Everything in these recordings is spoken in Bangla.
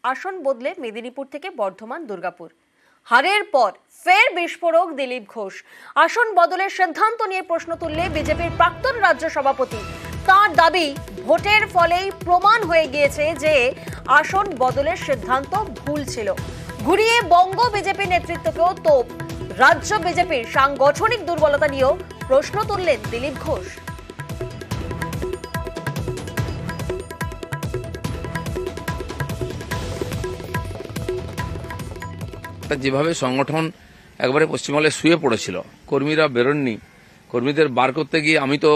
আসন বদলে মেদিনীপুর থেকে বর্ধমান দুর্গাপুর। হারের পর ফের বিস্ফোরক দিলীপ ঘোষ। আসন বদলের সিদ্ধান্ত নিয়ে প্রশ্ন তুললে বিজেপির প্রাক্তন রাজ্য সভাপতি। তার দাবি, ভোটের ফলেই প্রমাণ হয়ে গিয়েছে যে আসন বদলের সিদ্ধান্ত ভুল ছিল। ঘুরিয়ে বঙ্গ বিজেপি নেতৃত্বকেও তোপ। রাজ্য বিজেপির সাংগঠনিক দুর্বলতা নিয়েও প্রশ্ন তুললেন দিলীপ ঘোষ। যেভাবে সংগঠন একবারে পশ্চিমবঙ্গে শুয়ে পড়েছিল, কর্মীরা বেরোননি, কর্মীদের বার করতে গিয়ে আমি তো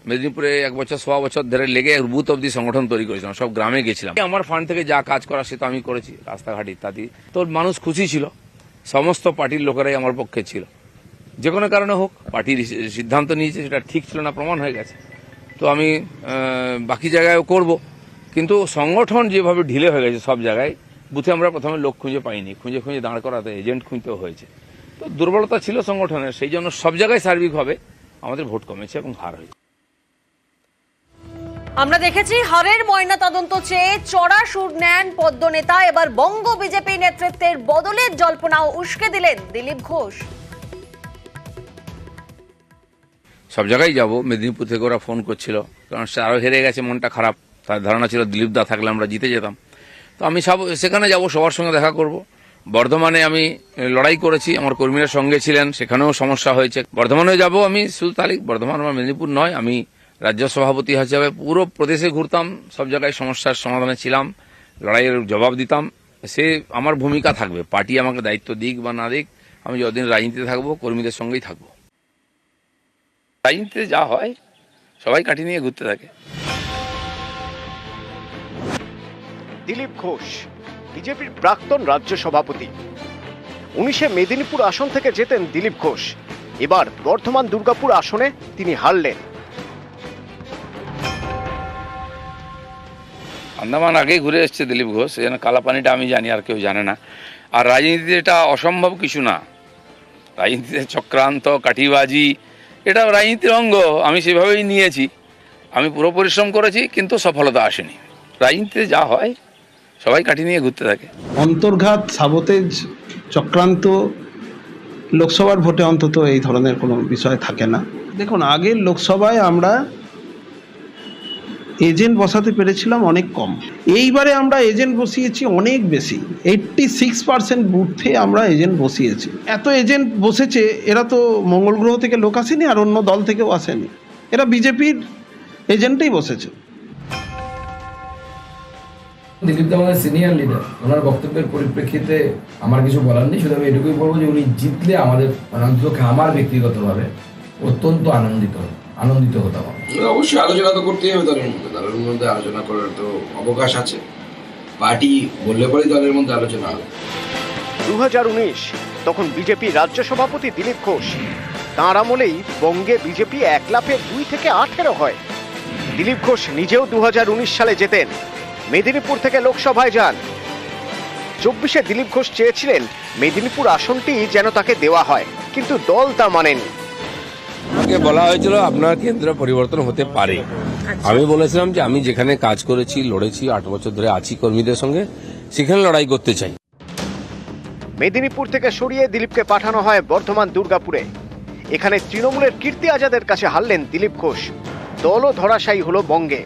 মেদিনীপুরে 1 বছর 1.25 বছর ধরে লেগে বুথ অব্দি সংগঠন তৈরি করেছিলাম, সব গ্রামে গেছিলাম। আমার ফান্ড থেকে যা কাজ করা সে তো আমি করেছি, রাস্তাঘাট ইত্যাদি। তো মানুষ খুশি ছিল, সমস্ত পার্টির লোকেরাই আমার পক্ষে ছিল। যে কোনো কারণে হোক, পার্টির সিদ্ধান্ত নিয়েছে সেটা ঠিক ছিল না, প্রমাণ হয়ে গেছে। তো আমি বাকি জায়গায়ও করব, কিন্তু সংগঠন যেভাবে ঢিলে হয়ে গেছে সব জায়গায়, বুথে আমরা প্রথমে লোক খুঁজে পাইনি, খুঁজে দাঁড় করাতে এজেন্ট খুঁজতেও হয়েছে। তো দুর্বলতা ছিল সংগঠনের, সেই জন্য সব জায়গায় সার্বিকভাবে আমাদের ভোট কমেছে এবং হার হয়েছে। আমরা দেখেছি হারের ময়না তদন্ত চেয়ে চড়া সুর নেন পদ্ম নেতা। এবার বঙ্গ বিজেপি নেতৃত্বের বদলের জল্পনাও উস্কে দিলেন দিলীপ ঘোষ। সব জায়গায় যাব, মেদিনীপুর থেকে ওরা ফোন করছিল, কারণ সে আরও হেরে গেছে, মনটা খারাপ। তার ধারণা ছিল দিলীপ দা থাকলে আমরা জিতে যেতাম। তো আমি সেখানে যাব, সবার সঙ্গে দেখা করব। বর্ধমানে আমি লড়াই করেছি, আমার কর্মীরা সঙ্গে ছিলেন, সেখানেও সমস্যা হয়েছে। বর্ধমানেও যাব আমি, শুধু তালিক বর্ধমান আমার মেদিনীপুর নয়। আমি রাজ্য সভাপতি হিসাবে পুরো প্রদেশে ঘুরতাম, সব জায়গায় সমস্যার সমাধানে ছিলাম, লড়াইয়ের জবাব দিতাম। সে আমার ভূমিকা থাকবে, পার্টি আমাকে দায়িত্ব দিক বা না দিক, আমি যতদিন রাজনীতিতে থাকবো কর্মীদের সঙ্গেই থাকবো। রাজনীতিতে যা হয় সবাই কাঠি নিয়ে ঘুরতে থাকে। দিলীপ ঘোষ বিজেপির প্রাক্তন রাজ্য সভাপতি। 19-এ মেদিনীপুর আসন থেকে জেতেন দিলীপ ঘোষ। এবার বর্ধমান দুর্গাপুর আসনে তিনি হারলেন। আন্দামান আগেই ঘুরে এসছে দিলীপ ঘোষ, যেন কালাপানিটা আমি জানি, আর কেউ জানে না। আর রাজনীতিতে এটা অসম্ভব কিছু না। রাজনীতিতে চক্রান্ত, কাঠিবাজি, এটা রাজনীতির অঙ্গ। আমি সেভাবেই নিয়েছি। আমি পুরো পরিশ্রম করেছি, কিন্তু সফলতা আসেনি। রাজনীতিতে যা হয় সবাই কাঠি নিয়ে ঘুরতে থাকে। অন্তর্ঘাত, সাবোতেজ, চক্রান্ত লোকসভার ভোটে অন্তত এই ধরনের কোনো বিষয় থাকে না। দেখুন, আগের লোকসভায় আমরা এজেন্ট বসাতে পেরেছিলাম অনেক কম, এইবারে আমরা এজেন্ট বসিয়েছি অনেক বেশি। 86% বুথে আমরা এজেন্ট বসিয়েছি। এত এজেন্ট বসেছে, এরা তো মঙ্গল গ্রহ থেকে লোক আসেনি, আর অন্য দল থেকেও আসেনি, এরা বিজেপির এজেন্টেই বসেছে। দিলীপ দা আমাদের সিনিয়র লিডার, ওনার বক্তব্যের পরিপ্রেক্ষিতে আমার কিছু বলার নেই। শুধু আমি এটুকুই বলবো যে উনি জিতলে আমাদের, অন্তত আমার ব্যক্তিগতভাবে অত্যন্ত আনন্দিত হতাম। অবশ্যই আলোচনা তো করতেই হবে দলের মধ্যে আলোচনা করার তো অবকাশ আছে। পার্টি বললে পরেই দলের মধ্যে আলোচনা হবে। 2019 তখন বিজেপি রাজ্য সভাপতি দিলীপ ঘোষ। তাঁর আমলেই বঙ্গে বিজেপি 1 লাফে 2 থেকে 18 হয়। দিলীপ ঘোষ নিজেও 2019 সালে জেতেন, মেদিনীপুর থেকে লোকসভায় যান। 24-এ দিলীপ ঘোষ চেয়েছিলেন মেদিনীপুর আসনটি যেন তাকে দেওয়া হয়, কিন্তু দল তা মানেনি। আমাকে বলা হয়েছিল আপনার কেন্দ্র পরিবর্তন হতে পারে। আমি বলেছিলাম যে আমি যেখানে কাজ করেছি, লড়েছি, 8 বছর ধরে আছি কর্মীদের সঙ্গে, সেখানে লড়াই করতে চাই। মেদিনীপুর থেকে সরিয়ে দিলীপকে পাঠানো হয় বর্ধমান দুর্গাপুরে। এখানে তৃণমূলের কীর্তি আজাদের কাছে হারলেন দিলীপ ঘোষ। দলও ধরাশায়ী হলো বঙ্গে।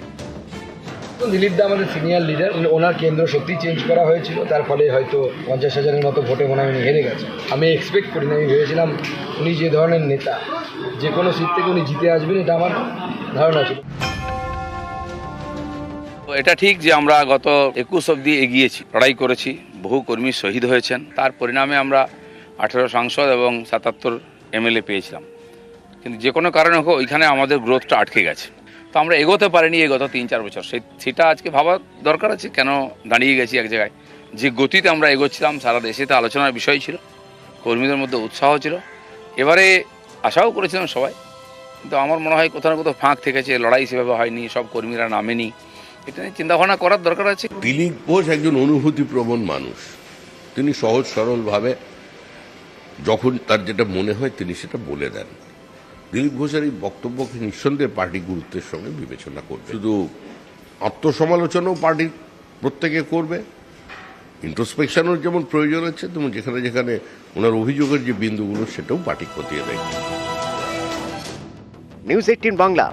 দিলীপ দা আমাদের সিনিয়র লিডার, ওনার কেন্দ্র সত্যি চেঞ্জ করা হয়েছিল, তার ফলে হয়তো 50,000-এর মতো ভোটে মনে হয় উনি হেরে গেছে। আমি এক্সপেক্ট করিনি, আমি ভেবেছিলাম উনি যে ধরনের নেতা, যে কোনো সিট থেকে উনি জিতে আসবেন, এটা আমার ধারণা ছিল। এটা ঠিক যে আমরা গত 21 অব্দি এগিয়েছি, লড়াই করেছি, বহু কর্মী শহীদ হয়েছেন। তার পরিণামে আমরা 18 সাংসদ এবং 77 MLA পেয়েছিলাম। কিন্তু যে কোনো কারণে হোক, ওইখানে আমাদের গ্রোথটা আটকে গেছে। তো আমরা এগোতে পারিনি এই গত 3-4 বছর। সেটা আজকে ভাবা দরকার আছে, কেন দাঁড়িয়ে গেছি এক জায়গায়। যে গতিতে আমরা এগোচ্ছিলাম, সারা দেশে তো আলোচনার বিষয় ছিল, কর্মীদের মধ্যে উৎসাহ ছিল। এবারে আশাও করেছিলাম সবাই, কিন্তু আমার মনে হয় কোথাও না কোথাও ফাঁক থেকেছে, লড়াই সেভাবে হয়নি, সব কর্মীরা নামেনি। এটা নিয়ে চিন্তাভাবনা করার দরকার আছে। দিলীপ ঘোষ একজন অনুভূতিপ্রবণ মানুষ। তিনি সহজ সরলভাবে যখন তার যেটা মনে হয় তিনি সেটা বলে দেন। দিলীপ ঘোষের এই বক্তব্যকে নিঃসন্দেহে পার্টি গুরুত্বের সঙ্গে বিবেচনা করবে। শুধু আত্মসমালোচনাও পার্টির প্রত্যেকে করবে, ইন্ট্রোস্পেকশনের যেমন প্রয়োজন আছে, তেমন যেখানে যেখানে ওনার অভিযোগের যে বিন্দুগুলো সেটাও পার্টি খতিয়ে দেখবে। নিউজ 18 বাংলা।